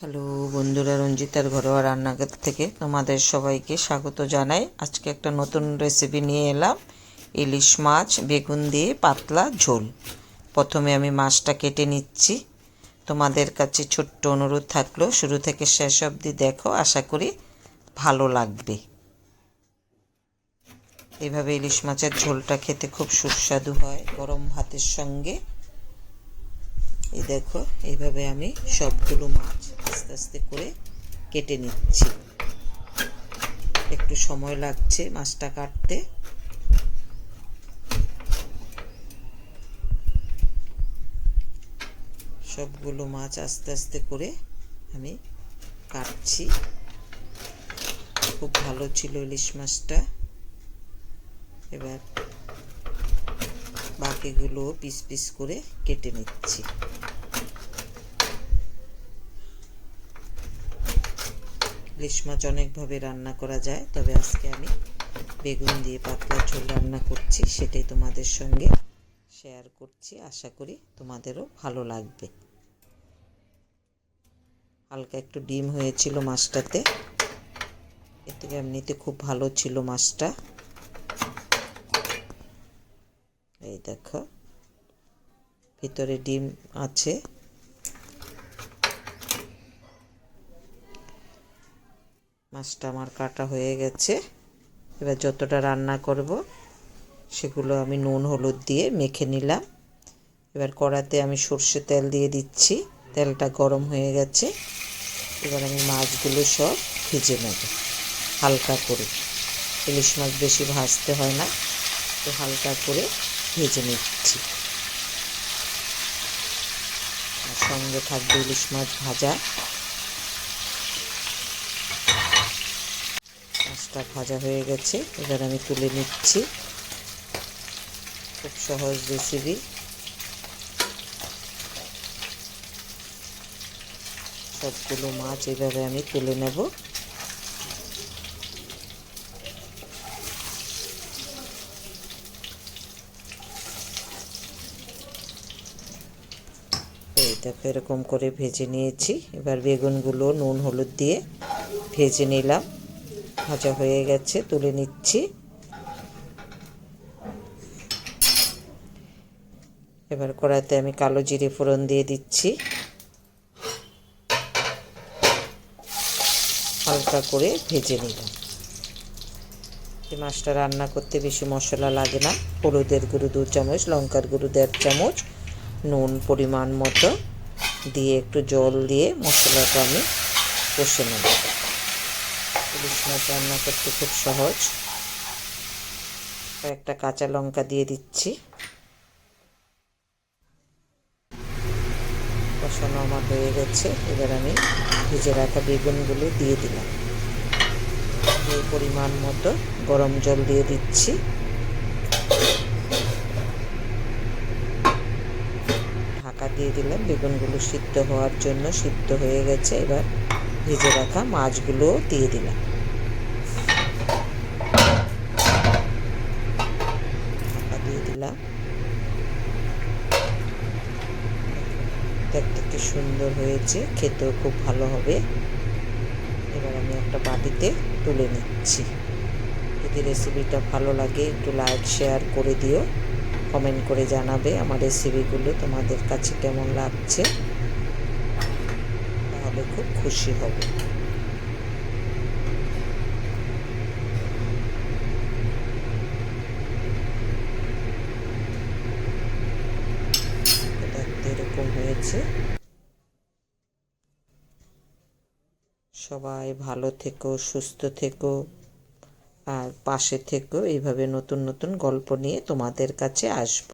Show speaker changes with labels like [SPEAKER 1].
[SPEAKER 1] Hello বন্ধুরা, রঞ্জিতার ঘরোয়া রান্নাঘর থেকে তোমাদের সবাইকে স্বাগত জানাই। আজকে একটা নতুন রেসিপি নিয়ে এলাম, ইলিশ মাছ বেগুন দিয়ে পাতলা ঝোল। প্রথমে আমি মাছটা কেটে নিচ্ছি। তোমাদের কাছে ছোট্ট অনুরোধ থাকলো, শুরু থেকে শেষ অবধি দেখো, আশা করি ভালো লাগবে। এভাবে ইলিশ মাছের ঝোলটা খেতে খুব সুস্বাদু হয় গরম ভাতের সঙ্গে। এই দেখো, এইভাবে আমি সবগুলো মাছ আস্তে আস্তে করে কেটে নিচ্ছি। একটু সময় লাগছে মাছটা কাটতে। সবগুলো মাছ আস্তে আস্তে করে আমি কাটছি। খুব ভালো ছিল ইলিশ মাছটা। এবার বাকিগুলো পিস পিস করে কেটে নিচ্ছি। ইলিশ মাছ অনেকভাবে রান্না করা যায়, তবে আজকে আমি বেগুন দিয়ে পাতলা ঝোল রান্না করছি, সেটাই তোমাদের সঙ্গে শেয়ার করছি। আশা করি তোমাদেরও ভালো লাগবে। হালকা একটু ডিম হয়েছিল মাছটাতে, এর থেকে এমনিতে খুব ভালো ছিল মাছটা। এই দেখো, ভিতরে ডিম আছে। মাছটা আমার কাটা হয়ে গেছে। এবার যতটা রান্না করব সেগুলো আমি নুন হলুদ দিয়ে মেখে নিলাম। এবার কড়াতে আমি সর্ষে তেল দিয়ে দিচ্ছি। তেলটা গরম হয়ে গেছে। এবার আমি মাছগুলো সব ভেজে নেব হালকা করে। ইলিশ মাছ বেশি ভাজতে হয় না, তো হালকা করে ভেজে নিচ্ছি। সঙ্গে থাকবে ইলিশ মাছ ভাজা। মাছটা ভাজা হয়ে গেছে, এবার আমি তুলে নিচ্ছি। খুব সহজ রেসিপি। সবগুলো মাছ এভাবে আমি তুলে নেব। এই দেখো, এরকম করে ভেজে নিয়েছি। এবার বেগুনগুলো নুন হলুদ দিয়ে ভেজে নিলাম। ভাজা হয়ে গেছে, তুলে নিচ্ছি। এবার কড়াইতে আমি কালো জিরে ফোড়ন দিয়ে দিচ্ছি। হালকা করে ভেজে নিলাম। এই মাছটা রান্না করতে বেশি মশলা লাগে না। হলুদের গুঁড়ো 2 চামচ, লঙ্কার গুঁড়ো 1.5 চামচ, নুন পরিমাণ মতো দিয়ে একটু জল দিয়ে মশলাটা আমি কষে নেব। ইলিশ মাছ রান্না করতে খুব সহজ। একটা কাঁচা লঙ্কা দিয়ে দিচ্ছি। কষানো আমার হয়ে গেছে। এবার আমি ভেজে রাখা বেগুনগুলো দিয়ে দিলাম। এই পরিমাণ মতো গরম জল দিয়ে দিচ্ছি। ঢাকা দিয়ে দিলাম বেগুনগুলো সিদ্ধ হওয়ার জন্য। সিদ্ধ হয়ে গেছে। এবার ভেজে রাখা মাছগুলো দিয়ে দিলাম। ঢাকা দিয়ে দিলাম। দেখতে কি সুন্দর হয়েছে, খেতেও খুব ভালো হবে। এবার আমি একটা বাটিতে তুলে নিচ্ছি। যদি রেসিপিটা ভালো লাগে একটু লাইক শেয়ার করে দিও। কমেন্ট করে জানাবে আমার রেসিপিগুলো তোমাদের কাছে কেমন লাগছে, তাহলে খুব খুশি হব। দেখতে এরকম হয়েছে। সবাই ভালো থেকো, সুস্থ থেকো, আর পাশে থেকো। এইভাবে নতুন নতুন গল্প নিয়ে তোমাদের কাছে আসবো।